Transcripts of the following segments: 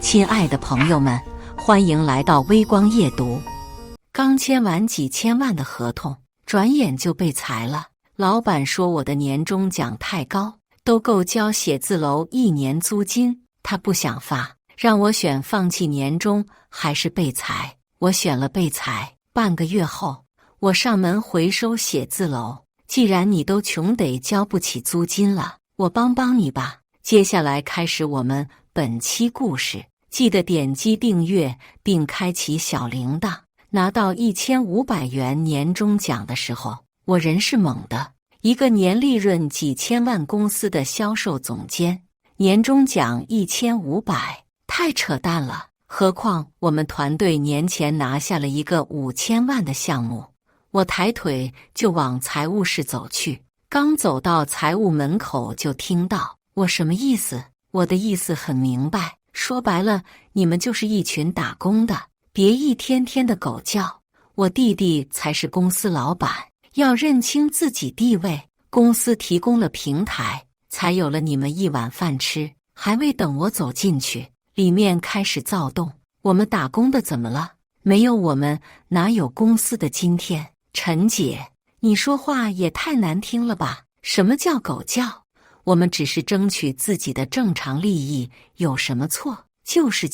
亲爱的朋友们，欢迎来到微光夜读。刚签完几千万的合同，转眼就被裁了。老板说我的年终奖太高，都够交写字楼1年租金，他不想发，让我选放弃年终还是被裁。我选了被裁。半个月后，我上门回收写字楼。既然你都穷得交不起租金了，我帮帮你吧。接下来开始我们本期故事。记得点击订阅并开启小铃铛。拿到1500元年终奖的时候，我人是猛的。一个年利润几千万公司的销售总监，年终奖1500，太扯淡了。何况我们团队年前拿下了一个5000万的项目。我抬腿就往财务室走去，刚走到财务门口就听到，我什么意思？我的意思很明白。说白了，你们就是一群打工的，别一天天的狗叫。我弟弟才是公司老板，要认清自己地位。公司提供了平台，才有了你们一碗饭吃。还未等我走进去，里面开始躁动。我们打工的怎么了？没有我们，哪有公司的今天？陈姐，你说话也太难听了吧？什么叫狗叫？我们只是争取自己的正常利益，有什么错？就是。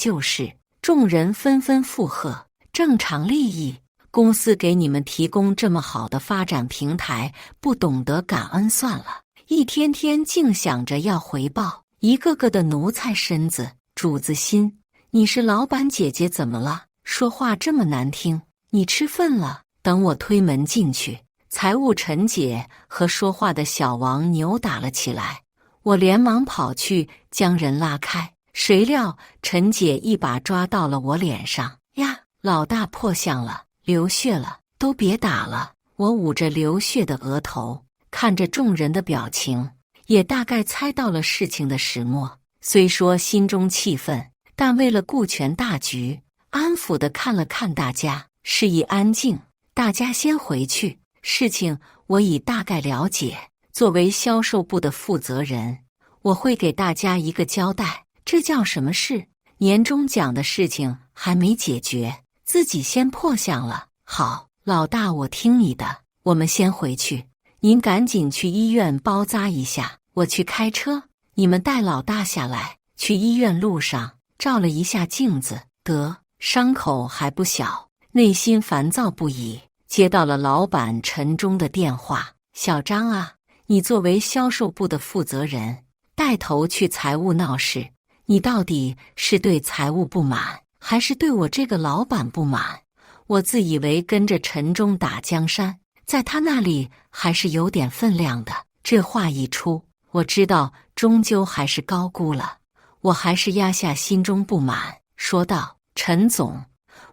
众人纷纷附和。正常利益？公司给你们提供这么好的发展平台，不懂得感恩算了。一天天净想着要回报，一个个的奴才身子、主子心。你是老板姐姐怎么了？说话这么难听？你吃粪了？等我推门进去，财务陈姐和说话的小王扭打了起来。我连忙跑去将人拉开，谁料陈姐一把抓到了我脸上。呀，老大破相了，流血了，都别打了。我捂着流血的额头，看着众人的表情，也大概猜到了事情的始末。虽说心中气愤，但为了顾全大局，安抚地看了看大家，示意安静，大家先回去。事情我已大概了解。作为销售部的负责人，我会给大家一个交代。这叫什么事？年终奖的事情还没解决，自己先破相了。好，老大，我听你的。我们先回去，您赶紧去医院包扎一下，我去开车。你们带老大下来。去医院路上照了一下镜子，得，伤口还不小，内心烦躁不已。接到了老板陈忠的电话：小张啊，你作为销售部的负责人，带头去财务闹事，你到底是对财务不满，还是对我这个老板不满？我自以为跟着陈忠打江山，在他那里还是有点分量的。这话一出，我知道终究还是高估了。我还是压下心中不满，说道：陈总，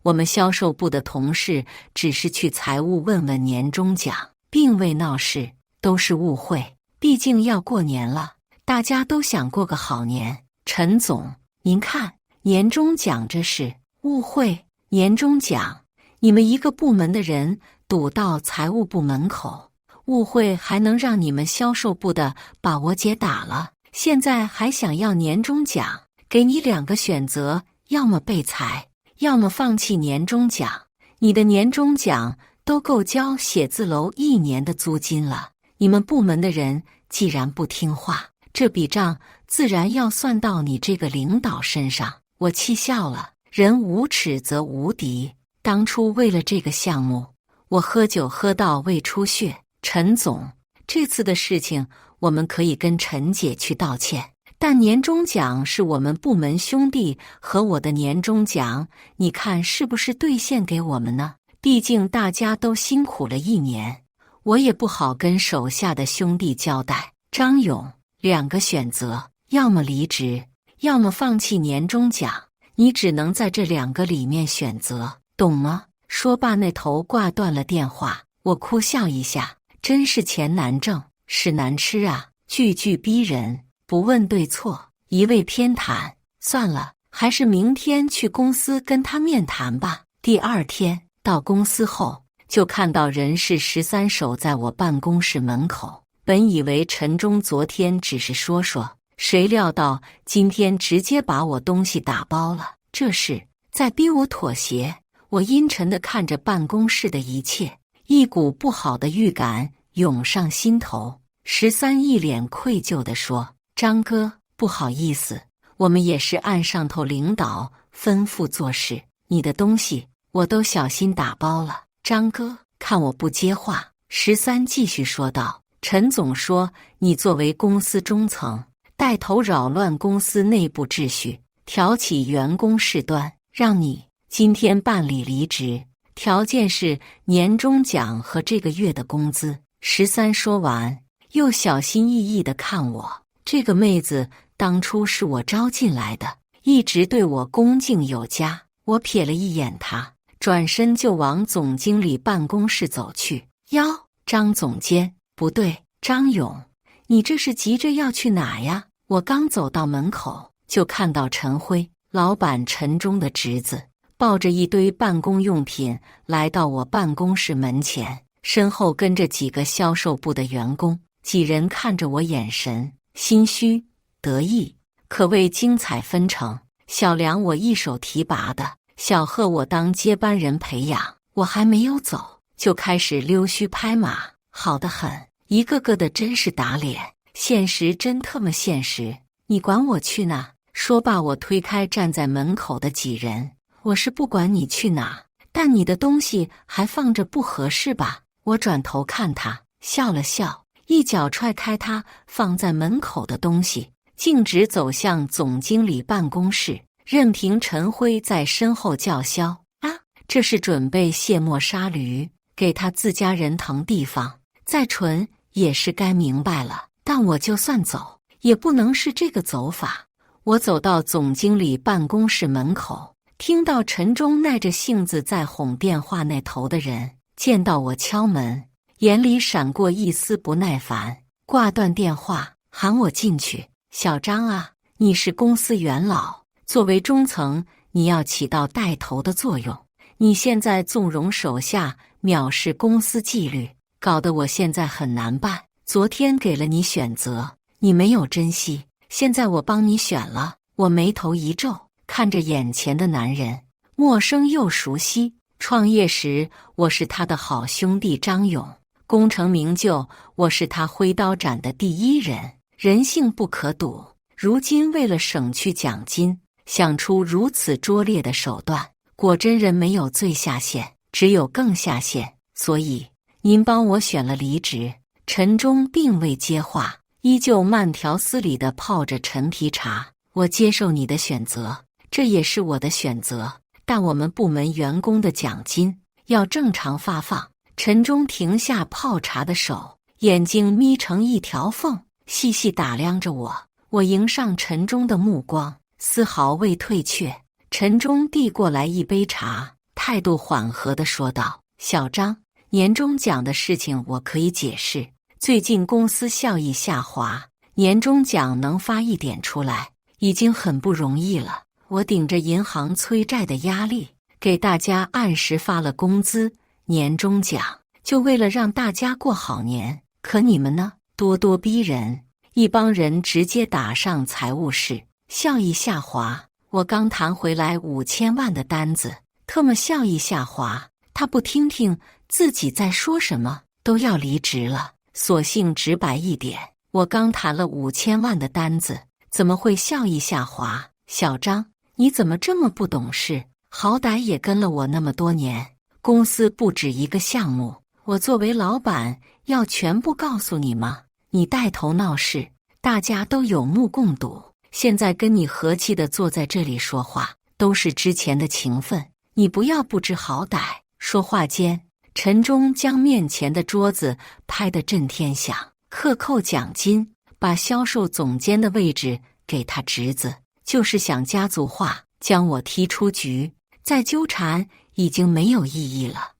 我们销售部的同事只是去财务问问年终奖，并未闹事，都是误会。毕竟要过年了，大家都想过个好年。陈总，您看，年终奖这事，误会？年终奖，你们一个部门的人堵到财务部门口，误会还能让你们销售部的把我姐打了？现在还想要年终奖？给你2个选择，要么被裁，要么放弃年终奖。你的年终奖都够交写字楼1年的租金了。你们部门的人既然不听话，这笔账自然要算到你这个领导身上。我气笑了。人无耻则无敌。当初为了这个项目，我喝酒喝到胃出血。陈总，这次的事情我们可以跟陈姐去道歉，但年终奖是我们部门兄弟和我的年终奖，你看是不是兑现给我们呢？毕竟大家都辛苦了1年，我也不好跟手下的兄弟交代。张勇，2个选择，要么离职，要么放弃年终奖，你只能在这2个里面选择，懂吗？说罢那头挂断了电话。我哭笑一下，真是钱难挣，屎难吃啊，句句逼人，不问对错，一味偏袒。算了，还是明天去公司跟他面谈吧。第2天到公司后，就看到人事13守在我办公室门口。本以为陈忠昨天只是说说，谁料到今天直接把我东西打包了，这是在逼我妥协。我阴沉地看着办公室的一切，一股不好的预感涌上心头。13一脸愧疚地说：“张哥，不好意思，我们也是按上头领导吩咐做事，你的东西我都小心打包了。”张哥看我不接话，13继续说道：“陈总说你作为公司中层，带头扰乱公司内部秩序，挑起员工事端，让你今天办理离职，条件是年终奖和这个月的工资。”13说完，又小心翼翼地看我。这个妹子当初是我招进来的，一直对我恭敬有加。我瞥了一眼她，转身就往总经理办公室走去。哟，张总监，不对，张勇，你这是急着要去哪呀？我刚走到门口，就看到陈辉，老板陈忠的侄子，抱着一堆办公用品来到我办公室门前，身后跟着几个销售部的员工。几人看着我，眼神心虚得意，可谓精彩纷呈。小梁我一手提拔的，小贺我当接班人培养，我还没有走，就开始溜须拍马，好得很，一个个的真是打脸。现实真特么现实，你管我去哪？说罢，我推开站在门口的几人，我是不管你去哪，但你的东西还放着不合适吧？我转头看他，笑了笑，一脚踹开他放在门口的东西，径直走向总经理办公室，任凭陈辉在身后叫嚣：“啊，这是准备卸磨杀驴，给他自家人腾地方。再蠢也是该明白了。但我就算走，也不能是这个走法。”我走到总经理办公室门口，听到陈忠耐着性子在哄电话那头的人，见到我敲门，眼里闪过一丝不耐烦，挂断电话，喊我进去。小张啊，你是公司元老，作为中层，你要起到带头的作用。你现在纵容手下藐视公司纪律，搞得我现在很难办。昨天给了你选择，你没有珍惜，现在我帮你选了。我眉头一皱，看着眼前的男人，陌生又熟悉。创业时我是他的好兄弟张勇，功成名就我是他挥刀斩的第一人，人性不可赌。如今为了省去奖金，想出如此拙劣的手段，果真人没有最下限，只有更下限。所以您帮我选了离职。陈忠并未接话，依旧慢条斯理地泡着陈皮茶。我接受你的选择，这也是我的选择，但我们部门员工的奖金要正常发放。陈忠停下泡茶的手，眼睛眯成一条缝，细细打量着我。我迎上陈忠的目光，丝毫未退却。陈忠递过来一杯茶，态度缓和地说道：“小张，年终奖的事情我可以解释。最近公司效益下滑，年终奖能发一点出来，已经很不容易了。我顶着银行催债的压力，给大家按时发了工资、年终奖，就为了让大家过好年。可你们呢？咄咄逼人，一帮人直接打上财务室，效益下滑。我刚谈回来5000万的单子，特么效益下滑，他不听听自己在说什么，都要离职了。索性直白一点，我刚谈了5000万的单子，怎么会效益下滑？小张，你怎么这么不懂事？好歹也跟了我那么多年，公司不止一个项目，我作为老板要全部告诉你吗？你带头闹事，大家都有目共睹。现在跟你和气的坐在这里说话，都是之前的情分，你不要不知好歹。说话间，陈忠将面前的桌子拍得震天响，克扣奖金，把销售总监的位置给他侄子，就是想家族化，将我踢出局。再纠缠已经没有意义了。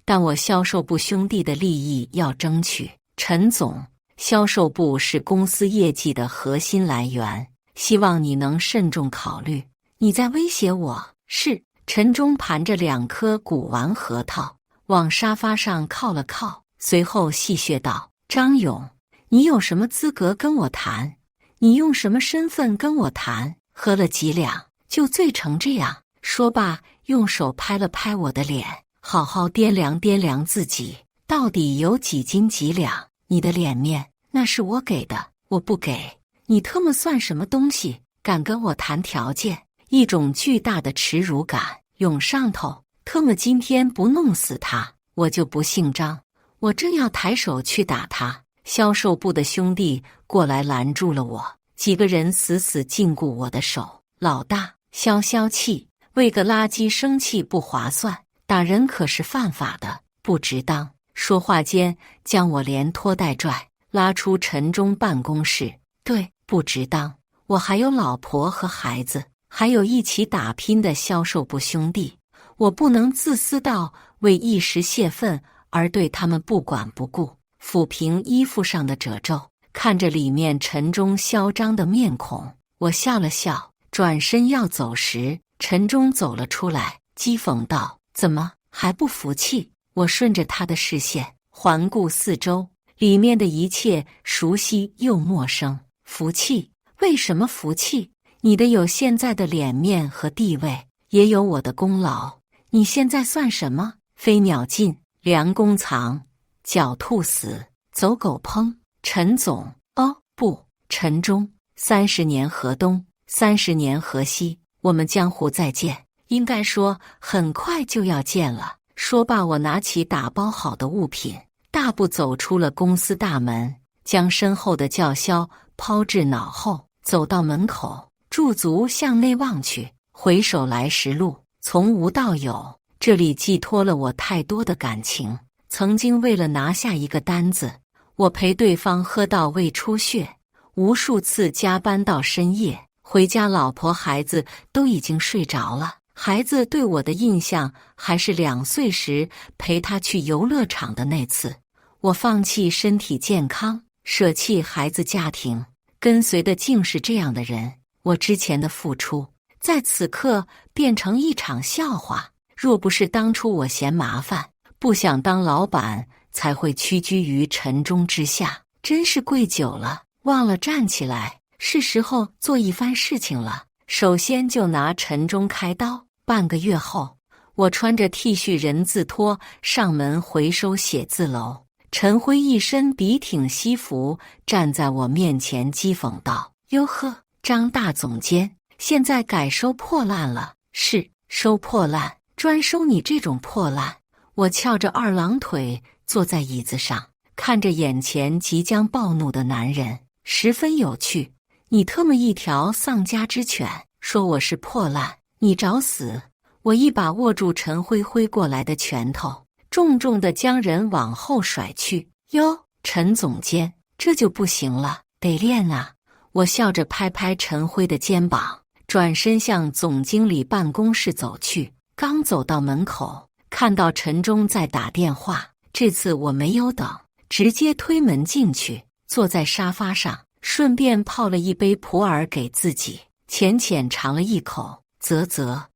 但我销售部兄弟的利益要争取。陈总，销售部是公司业绩的核心来源，希望你能慎重考虑。你在威胁我？是。陈忠盘着2颗古玩核桃，往沙发上靠了靠，随后戏谑道：“张勇，你有什么资格跟我谈？你用什么身份跟我谈？喝了几两就醉成这样？说罢，用手拍了拍我的脸，好好掂量掂量自己到底有几斤几两。你的脸面那是我给的，我不给你特么算什么东西？敢跟我谈条件？一种巨大的耻辱感涌上头，特么今天不弄死他，我就不姓张。我正要抬手去打他，销售部的兄弟过来拦住了我，几个人死死禁锢我的手。老大，消消气，为个垃圾生气不划算，打人可是犯法的，不值当。说话间，将我连拖带拽拉出陈忠办公室。对，不值当。我还有老婆和孩子，还有一起打拼的销售部兄弟，我不能自私到为一时泄愤而对他们不管不顾。抚平衣服上的褶皱，看着里面陈忠嚣张的面孔，我笑了笑，转身要走时，陈忠走了出来，讥讽道：“怎么还不服气？”我顺着他的视线环顾四周，里面的一切熟悉又陌生。服气？为什么服气？你的有现在的脸面和地位，也有我的功劳。你现在算什么？飞鸟尽，良弓藏，狡兔死，走狗烹。陈总，哦不，陈忠。30年河东，30年河西，我们江湖再见。应该说很快就要见了。说罢，我拿起打包好的物品，大步走出了公司大门，将身后的叫嚣抛至脑后，走到门口，驻足向内望去，回首来时路，从无到有，这里寄托了我太多的感情。曾经为了拿下一个单子，我陪对方喝到胃出血，无数次加班到深夜，回家老婆孩子都已经睡着了。孩子对我的印象还是2岁时陪他去游乐场的那次。我放弃身体健康，舍弃孩子家庭，跟随的竟是这样的人。我之前的付出，在此刻变成一场笑话。若不是当初我嫌麻烦，不想当老板，才会屈居于陈忠之下。真是跪久了，忘了站起来，是时候做一番事情了。首先就拿陈忠开刀。半个月后，我穿着 T 恤人字拖上门回收写字楼，陈辉一身笔挺西服站在我面前讥讽道：“哟呵，张大总监，现在改收破烂了。”是，收破烂，专收你这种破烂。我翘着2郎腿坐在椅子上，看着眼前即将暴怒的男人，十分有趣。你特么一条丧家之犬，说我是破烂，你找死！我一把握住陈辉挥过来的拳头，重重地将人往后甩去。哟，陈总监，这就不行了，得练啊！我笑着拍拍陈辉的肩膀，转身向总经理办公室走去。刚走到门口，看到陈忠在打电话，这次我没有等，直接推门进去，坐在沙发上，顺便泡了一杯普洱给自己，浅浅尝了一口，啧，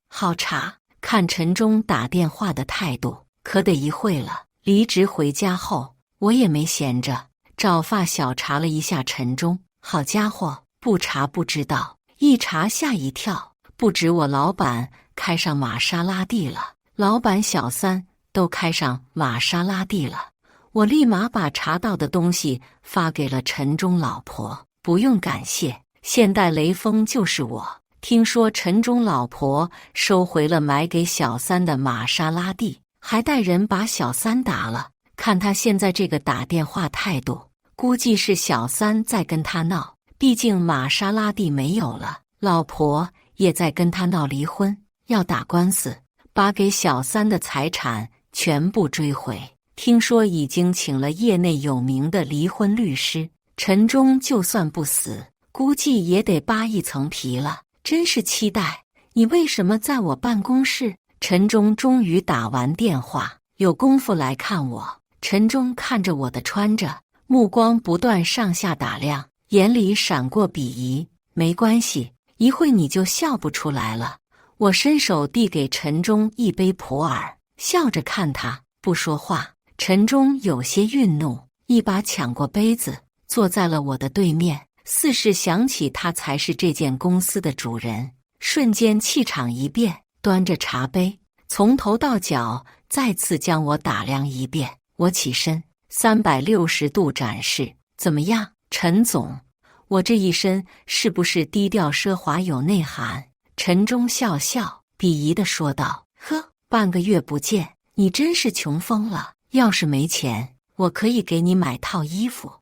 好茶。看陈忠打电话的态度，可得一会了。离职回家后，我也没闲着，找发小查了一下陈忠。好家伙，不查不知道，一查吓一跳，不止我老板开上玛莎拉蒂了，老板小三都开上玛莎拉蒂了。我立马把查到的东西发给了陈忠老婆，不用感谢，现代雷锋就是我。听说陈忠老婆收回了买给小三的玛莎拉蒂，还带人把小三打了。看他现在这个打电话态度，估计是小三在跟他闹，毕竟玛莎拉蒂没有了，老婆也在跟他闹离婚，要打官司，把给小三的财产全部追回。听说已经请了业内有名的离婚律师，陈忠就算不死，估计也得扒一层皮了。真是期待！你为什么在我办公室？陈忠终于打完电话，有功夫来看我。陈忠看着我的穿着，目光不断上下打量，眼里闪过鄙夷。没关系，一会你就笑不出来了。我伸手递给陈忠一杯普洱，笑着看他，不说话。陈忠有些愠怒，一把抢过杯子，坐在了我的对面，似是想起他才是这间公司的主人，瞬间气场一变，端着茶杯，从头到脚再次将我打量一遍。我起身，360度展示，怎么样，陈总？我这一身是不是低调奢华有内涵？陈忠笑笑，鄙夷地说道：“呵，半个月不见，你真是穷疯了。要是没钱，我可以给你买套衣服。”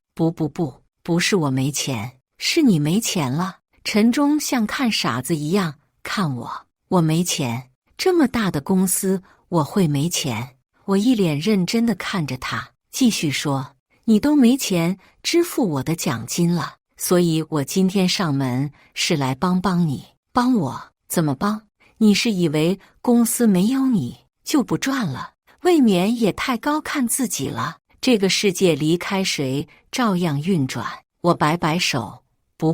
不是我没钱，是你没钱了。陈忠像看傻子一样看我，我没钱？这么大的公司，我会没钱？我一脸认真地看着他，继续说：“你都没钱支付我的奖金了，所以我今天上门是来帮你。帮我？怎么帮？你是以为公司没有你就不赚了？未免也太高看自己了。这个世界离开谁照样运转。”我摆摆手：“不，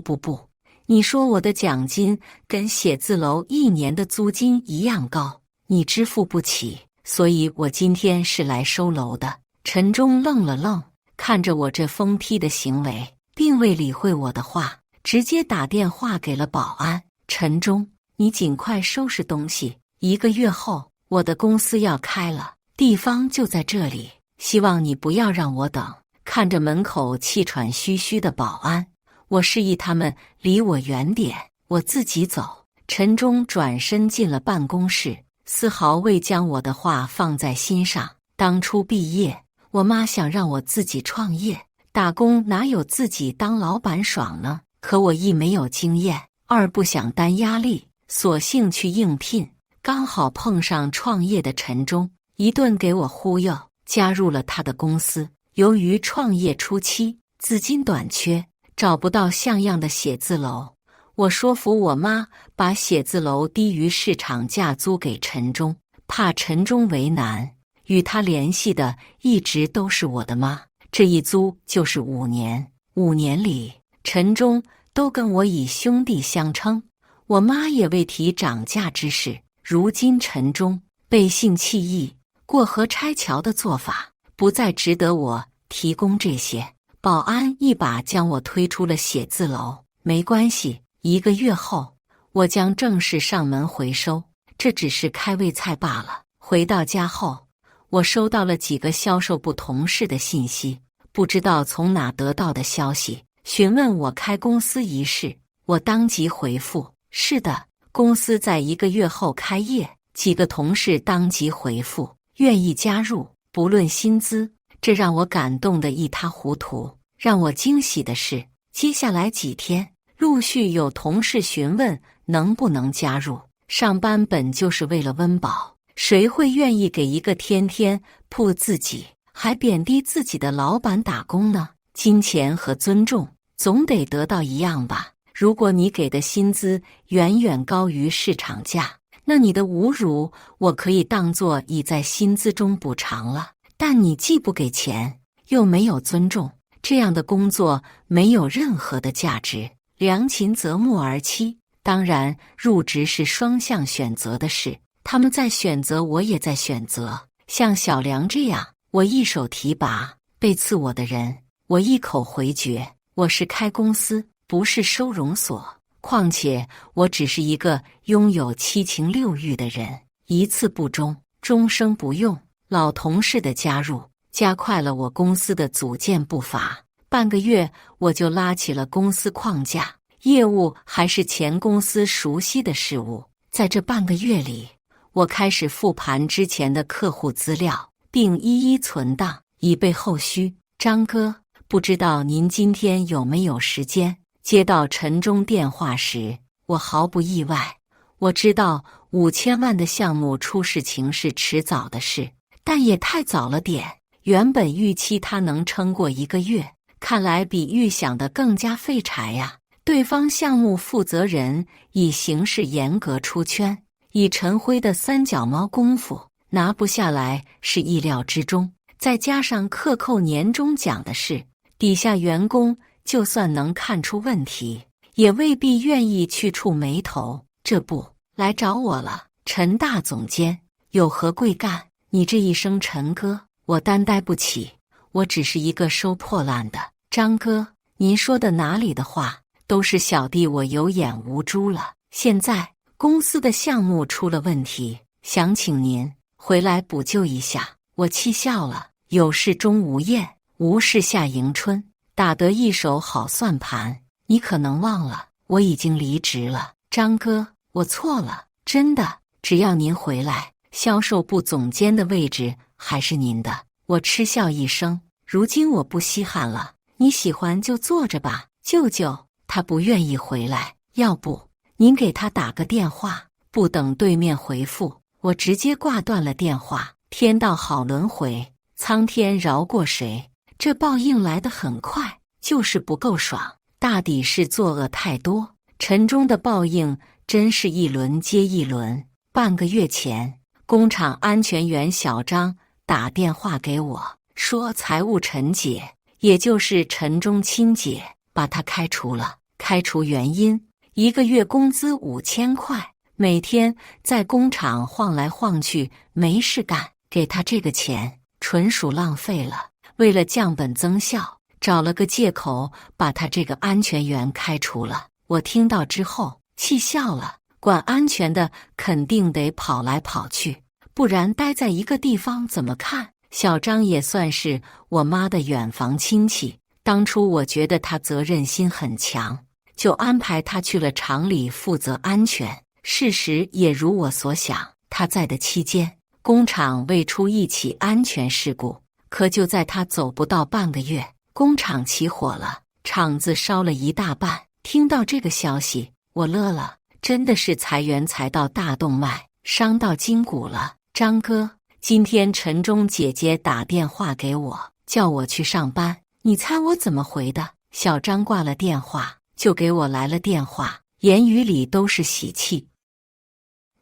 你说我的奖金跟写字楼1年的租金一样高，你支付不起，所以我今天是来收楼的。”陈忠愣了愣，看着我这疯批的行为，并未理会我的话，直接打电话给了保安：“陈忠，你尽快收拾东西，1个月后我的公司要开了，地方就在这里，希望你不要让我等。”看着门口气喘吁吁的保安，我示意他们离我远点，我自己走。陈忠转身进了办公室，丝毫未将我的话放在心上。当初毕业，我妈想让我自己创业，打工哪有自己当老板爽呢？可我一没有经验，二不想担压力，索性去应聘。刚好碰上创业的陈忠，一顿给我忽悠，加入了他的公司。由于创业初期资金短缺，找不到像样的写字楼，我说服我妈把写字楼低于市场价租给陈忠，怕陈忠为难。与他联系的一直都是我的妈，这一租就是5年。5年里，陈忠都跟我以兄弟相称，我妈也未提涨价之事。如今陈忠背信弃义、过河拆桥的做法不再值得我提供这些，保安一把将我推出了写字楼。没关系，1个月后我将正式上门回收，这只是开胃菜罢了。回到家后，我收到了几个销售部同事的信息，不知道从哪得到的消息，询问我开公司一事。我当即回复：是的，公司在1个月后开业。几个同事当即回复：愿意加入，不论薪资。这让我感动得一塌糊涂。让我惊喜的是，接下来几天陆续有同事询问能不能加入。上班本就是为了温饱，谁会愿意给一个天天扑自己还贬低自己的老板打工呢？金钱和尊重总得得到一样吧。如果你给的薪资远远高于市场价，那你的侮辱我可以当作已在薪资中补偿了。但你既不给钱，又没有尊重，这样的工作没有任何的价值。良禽择木而栖，当然入职是双向选择的事，他们在选择，我也在选择。像小梁这样，我一手提拔，被刺我的人，我一口回绝。我是开公司，不是收容所。况且我只是一个拥有7情6欲的人，一次不忠，终生不用。老同事的加入，加快了我公司的组建步伐。半个月我就拉起了公司框架，业务还是前公司熟悉的事物。在这半个月里，我开始复盘之前的客户资料，并一一存档，以备后续。张哥，不知道您今天有没有时间？接到陈忠电话时，我毫不意外。我知道5000万的项目出事情是迟早的事，但也太早了点。原本预期他能撑过1个月，看来比预想的更加废柴呀。对方项目负责人以行事严格出圈，以陈辉的3脚猫功夫拿不下来是意料之中。再加上克扣年终奖的事，底下员工就算能看出问题，也未必愿意去触眉头。这不，来找我了。陈大总监，有何贵干？你这一声陈哥，我担待不起。我只是一个收破烂的。张哥，您说的哪里的话？都是小弟我有眼无珠了。现在公司的项目出了问题，想请您回来补救一下。我气笑了，有事钟无艳，无事夏迎春，打得一手好算盘。你可能忘了，我已经离职了。张哥，我错了，真的，只要您回来，销售部总监的位置还是您的。我嗤笑一声，如今我不稀罕了，你喜欢就坐着吧。舅舅，他不愿意回来，要不您给他打个电话。不等对面回复，我直接挂断了电话。天道好轮回，苍天饶过谁？这报应来得很快，就是不够爽，大抵是作恶太多。陈忠的报应真是一轮接一轮。半个月前，工厂安全员小张打电话给我，说财务陈姐，也就是陈忠亲姐，把他开除了。开除原因，1个月工资5000块，每天在工厂晃来晃去，没事干，给他这个钱纯属浪费了。为了降本增效，找了个借口把他这个安全员开除了。我听到之后气笑了，管安全的肯定得跑来跑去，不然待在一个地方怎么看？小张也算是我妈的远房亲戚，当初我觉得他责任心很强，就安排他去了厂里负责安全。事实也如我所想，他在的期间，工厂未出一起安全事故。可就在他走不到半个月，工厂起火了，厂子烧了一大半。听到这个消息，我乐了，真的是裁员裁到大动脉，伤到筋骨了。张哥，今天陈忠姐姐打电话给我，叫我去上班，你猜我怎么回的？小张挂了电话，就给我来了电话，言语里都是喜气。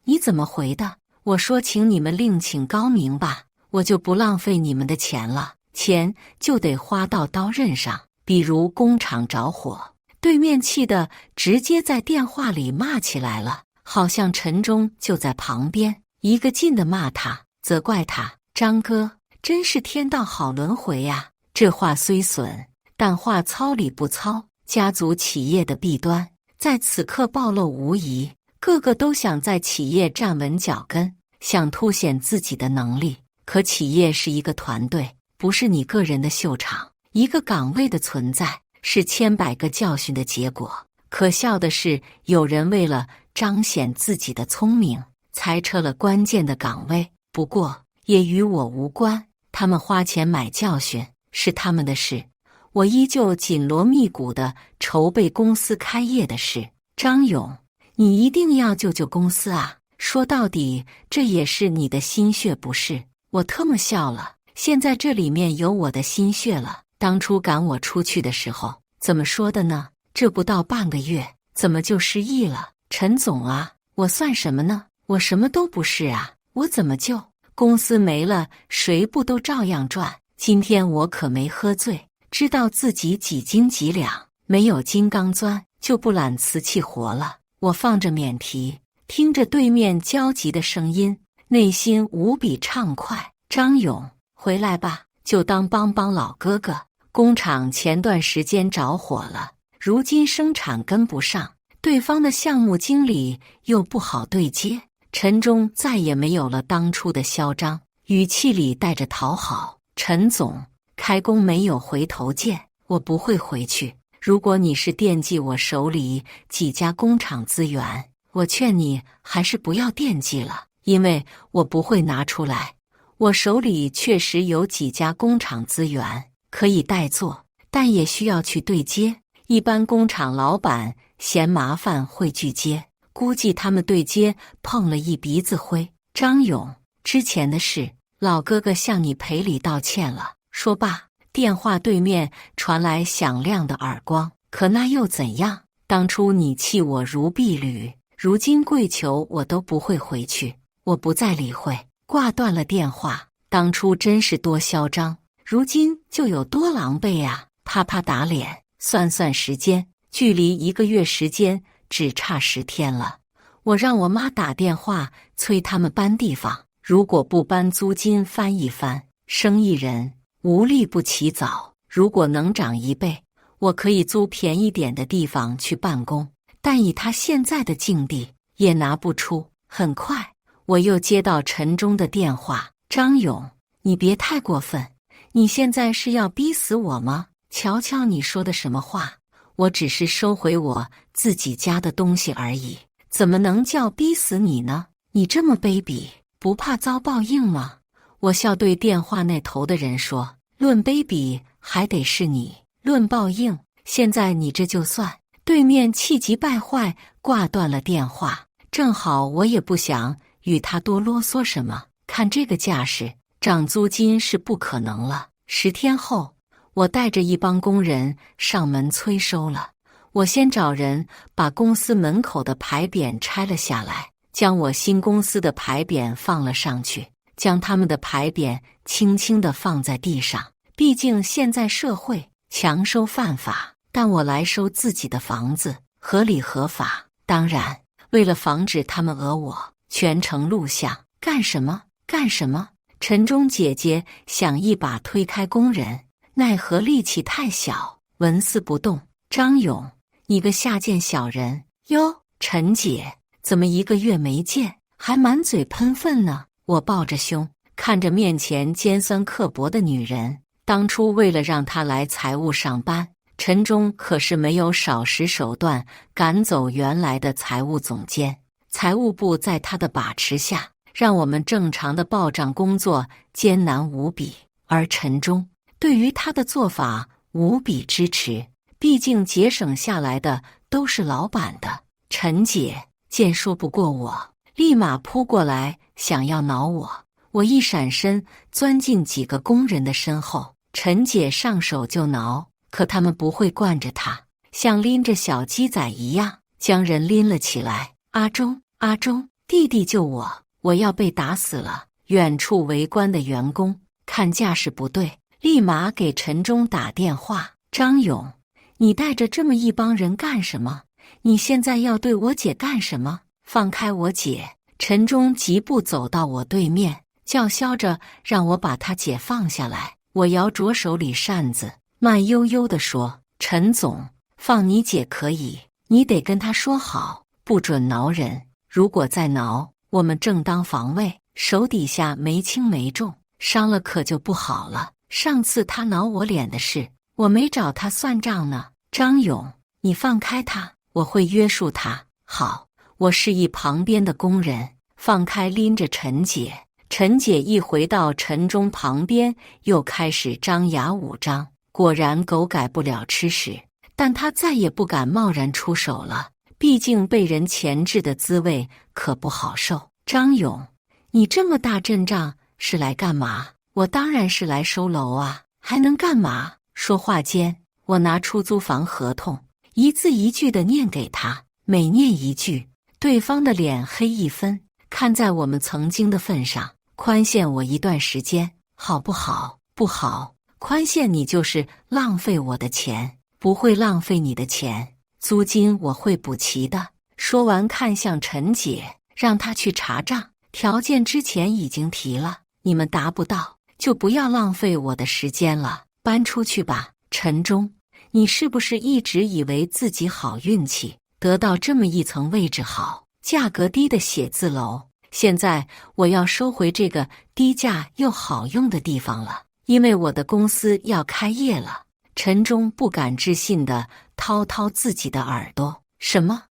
你怎么回的？我说请你们另请高明吧，我就不浪费你们的钱了，钱就得花到刀刃上。比如工厂着火，对面气得直接在电话里骂起来了，好像陈忠就在旁边，一个劲的骂他，责怪他。张哥，真是天道好轮回呀！这话虽损，但话糙理不糙，家族企业的弊端在此刻暴露无遗，个个都想在企业站稳脚跟，想凸显自己的能力。可企业是一个团队，不是你个人的秀场。一个岗位的存在是千百个教训的结果。可笑的是，有人为了彰显自己的聪明，裁撤了关键的岗位。不过也与我无关，他们花钱买教训是他们的事，我依旧紧锣密鼓地筹备公司开业的事。张勇，你一定要救救公司啊！说到底，这也是你的心血不是？我特么笑了，现在这里面有我的心血了。当初赶我出去的时候怎么说的呢？这不到半个月怎么就失忆了？陈总啊，我算什么呢？我什么都不是啊，我怎么救？公司没了，谁不都照样赚？今天我可没喝醉，知道自己几斤几两，没有金刚钻就不揽瓷器活了。我放着免提，听着对面焦急的声音，内心无比畅快。张勇，回来吧，就当帮帮老哥哥。工厂前段时间着火了，如今生产跟不上，对方的项目经理又不好对接，陈忠再也没有了当初的嚣张，语气里带着讨好。陈总，开工没有回头箭，我不会回去。如果你是惦记我手里几家工厂资源，我劝你还是不要惦记了，因为我不会拿出来。我手里确实有几家工厂资源可以代做，但也需要去对接。一般工厂老板嫌麻烦会拒接，估计他们对接碰了一鼻子灰。张勇，之前的事，老哥哥向你赔礼道歉了。说罢，电话对面传来响亮的耳光。可那又怎样？当初你弃我如敝履，如今跪求我都不会回去。我不再理会，挂断了电话。当初真是多嚣张，如今就有多狼狈啊！啪啪打脸。算算时间，距离1个月时间只差10天了。我让我妈打电话催他们搬地方，如果不搬，租金翻一番。生意人无利不起早，如果能涨1倍，我可以租便宜点的地方去办公，但以他现在的境地，也拿不出。很快，我又接到陈忠的电话：张勇，你别太过分，你现在是要逼死我吗？瞧瞧你说的什么话，我只是收回我自己家的东西而已，怎么能叫逼死你呢？你这么卑鄙，不怕遭报应吗？我笑对电话那头的人说：论卑鄙还得是你，论报应，现在你这就算。对面气急败坏挂断了电话，正好我也不想与他多啰嗦什么，看这个架势，涨租金是不可能了。10天后，我带着一帮工人上门催收了。我先找人把公司门口的牌匾拆了下来，将我新公司的牌匾放了上去，将他们的牌匾轻轻地放在地上。毕竟现在社会强收犯法，但我来收自己的房子，合理合法。当然，为了防止他们讹我，全程录像。干什么？干什么？陈忠姐姐想一把推开工人，奈何力气太小，纹丝不动。张勇，你个下贱小人！哟，陈姐，怎么1个月没见，还满嘴喷粪呢？我抱着胸，看着面前尖酸刻薄的女人。当初为了让她来财务上班，陈忠可是没有少使手段赶走原来的财务总监。财务部在他的把持下，让我们正常的报账工作艰难无比，而陈忠对于他的做法无比支持，毕竟节省下来的都是老板的。陈姐见说不过我，立马扑过来想要挠我，我一闪身钻进几个工人的身后，陈姐上手就挠，可他们不会惯着她，像拎着小鸡仔一样将人拎了起来。阿忠，阿忠，弟弟救我！我要被打死了！远处围观的员工看架势不对，立马给陈忠打电话：张勇，你带着这么一帮人干什么？你现在要对我姐干什么？放开我姐！陈忠疾步走到我对面，叫嚣着让我把他姐放下来。我摇着手里扇子，慢悠悠地说：陈总，放你姐可以，你得跟他说好，不准挠人。如果再挠，我们正当防卫，手底下没轻没重，伤了可就不好了。上次他挠我脸的事，我没找他算账呢。张勇，你放开他，我会约束他。好，我示意旁边的工人放开拎着陈姐。陈姐一回到陈忠旁边，又开始张牙舞张。果然狗改不了吃屎，但他再也不敢贸然出手了，毕竟被人钳制的滋味可不好受。张勇，你这么大阵仗是来干嘛？我当然是来收楼啊，还能干嘛？说话间，我拿出租房合同，一字一句地念给他，每念一句，对方的脸黑一分。看在我们曾经的份上，宽限我一段时间，好不好？不好，宽限你就是浪费我的钱。不会浪费你的钱，租金我会补齐的。说完看向陈姐，让她去查账，条件之前已经提了，你们达不到就不要浪费我的时间了，搬出去吧。陈忠，你是不是一直以为自己好运气，得到这么一层位置好、价格低的写字楼？现在我要收回这个低价又好用的地方了，因为我的公司要开业了。陈忠不敢置信地掏自己的耳朵：什么？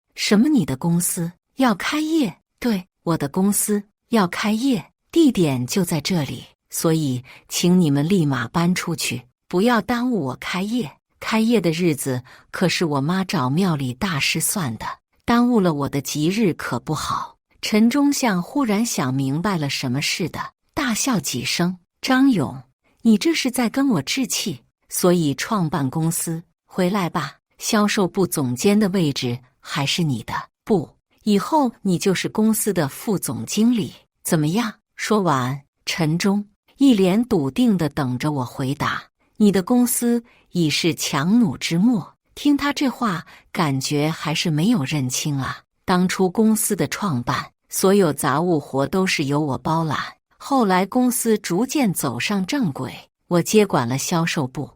你的公司要开业？对，我的公司要开业，地点就在这里，所以请你们立马搬出去，不要耽误我开业。开业的日子可是我妈找庙里大师算的，耽误了我的吉日可不好。陈忠像忽然想明白了什么似的，大笑几声：张勇，你这是在跟我置气？所以创办公司，回来吧，销售部总监的位置还是你的。不，以后你就是公司的副总经理，怎么样？说完，陈忠一脸笃定地等着我回答：你的公司已是强弩之末。听他这话，感觉还是没有认清啊。当初公司的创办，所有杂物活都是由我包揽，后来公司逐渐走上正轨，我接管了销售部。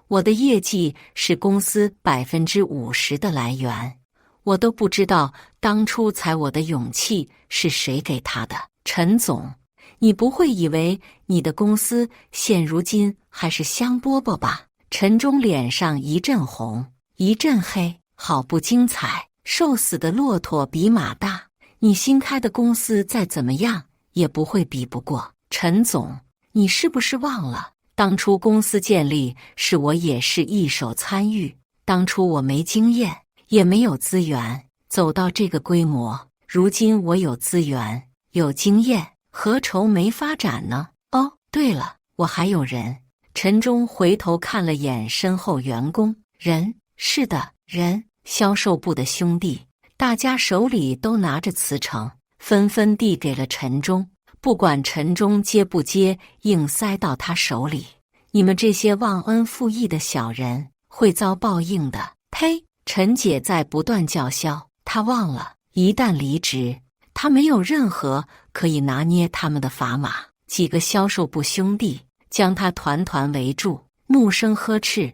我的业绩是公司50%的来源，我都不知道当初踩我的勇气是谁给他的。陈总，你不会以为你的公司现如今还是香饽饽吧？陈忠脸上一阵红，一阵黑，好不精彩。瘦死的骆驼比马大，你新开的公司再怎么样也不会比不过。陈总，你是不是忘了，当初公司建立是我也是一手参与，当初我没经验，也没有资源，走到这个规模，如今我有资源，有经验，何愁没发展呢？哦，对了，我还有人。陈忠回头看了眼身后员工，人，是的，人。销售部的兄弟，大家手里都拿着辞呈，纷纷递给了陈忠。不管陈忠接不接，硬塞到他手里。你们这些忘恩负义的小人，会遭报应的。呸！陈姐在不断叫嚣，她忘了，一旦离职，她没有任何可以拿捏他们的砝码。几个销售部兄弟将他团团围住，怒声呵斥：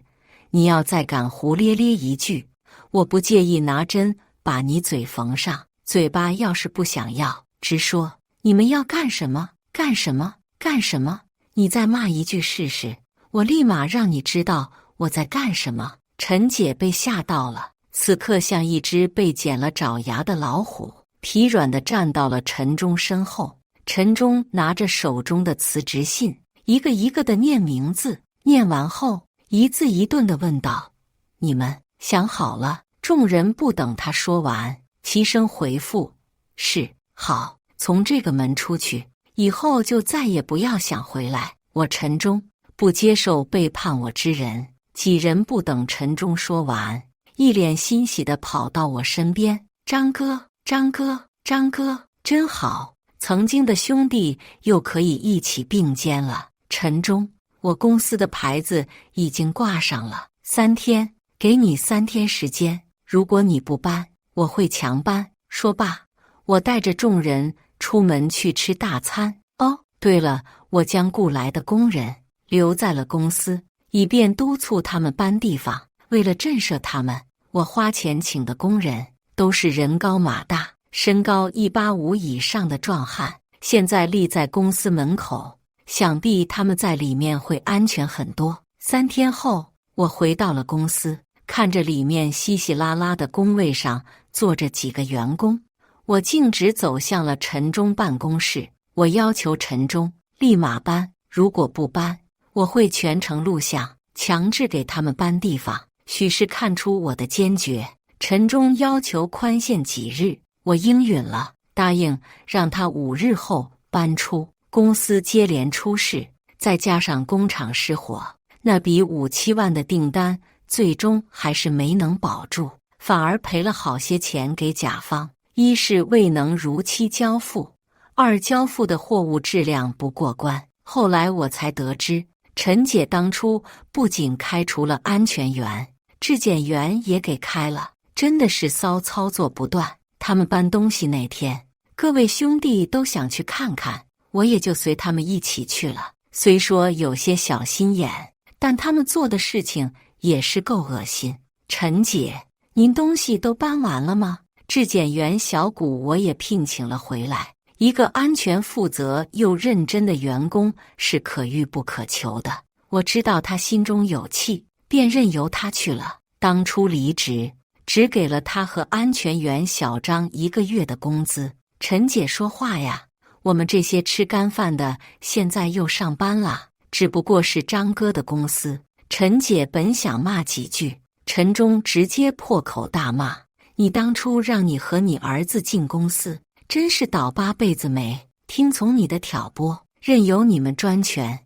你要再敢胡咧咧一句，我不介意拿针把你嘴缝上，嘴巴要是不想要，直说。你们要干什么？干什么？干什么？你再骂一句试试，我立马让你知道我在干什么。陈姐被吓到了，此刻像一只被剪了爪牙的老虎，疲软地站到了陈忠身后。陈忠拿着手中的辞职信，一个一个地念名字，念完后一字一顿地问道：你们想好了？众人不等他说完，齐声回复：是。好，从这个门出去，以后就再也不要想回来。我陈忠不接受背叛我之人。几人不等陈忠说完，一脸欣喜地跑到我身边：张哥，张哥，张哥，真好，曾经的兄弟又可以一起并肩了。陈忠，我公司的牌子已经挂上了，3天，给你3天时间，如果你不搬，我会强搬。说罢，我带着众人出门去吃大餐。哦，对了，我将雇来的工人留在了公司，以便督促他们搬地方。为了震慑他们，我花钱请的工人都是人高马大、身高185以上的壮汉，现在立在公司门口，想必他们在里面会安全很多。3天后，我回到了公司，看着里面稀稀拉拉的工位上坐着几个员工，我径直走向了陈忠办公室。我要求陈忠立马搬，如果不搬，我会全程录像，强制给他们搬地方。许是看出我的坚决，陈忠要求宽限几日，我应允了，答应让他5日后搬出。公司接连出事，再加上工厂失火，那笔5-7万的订单最终还是没能保住，反而赔了好些钱给甲方。一是未能如期交付，二交付的货物质量不过关。后来我才得知，陈姐当初不仅开除了安全员，质检员也给开了，真的是骚操作不断。他们搬东西那天，各位兄弟都想去看看，我也就随他们一起去了。虽说有些小心眼，但他们做的事情也是够恶心。陈姐，您东西都搬完了吗？质检员小谷我也聘请了回来，一个安全负责又认真的员工是可遇不可求的。我知道他心中有气，便任由他去了。当初离职，只给了他和安全员小张1个月的工资。陈姐说话呀，我们这些吃干饭的现在又上班了，只不过是张哥的公司。陈姐本想骂几句，陈忠直接破口大骂：你当初让你和你儿子进公司，真是倒8辈子霉，听从你的挑拨，任由你们专权，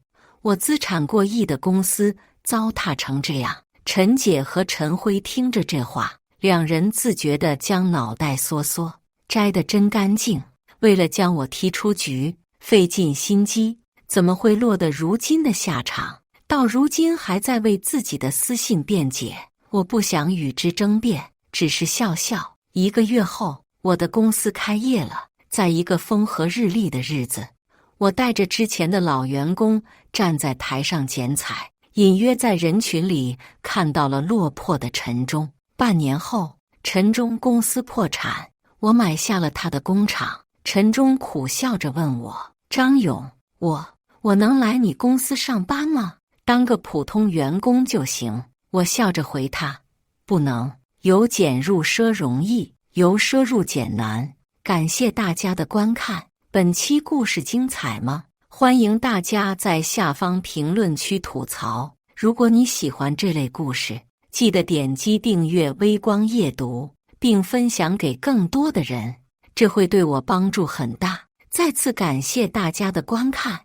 我资产过亿的公司糟蹋成这样。陈姐和陈辉听着这话，两人自觉地将脑袋缩，摘得真干净。为了将我踢出局，费尽心机，怎么会落得如今的下场？到如今还在为自己的私信辩解，我不想与之争辩，只是笑笑。1个月后，我的公司开业了。在一个风和日丽的日子，我带着之前的老员工站在台上剪彩，隐约在人群里看到了落魄的陈忠。半年后，陈忠公司破产，我买下了他的工厂。陈忠苦笑着问我：“张勇，我能来你公司上班吗？当个普通员工就行。”我笑着回他：“不能，由俭入奢容易，由奢入俭难。”感谢大家的观看，本期故事精彩吗？欢迎大家在下方评论区吐槽。如果你喜欢这类故事，记得点击订阅微光夜读，并分享给更多的人，这会对我帮助很大。再次感谢大家的观看。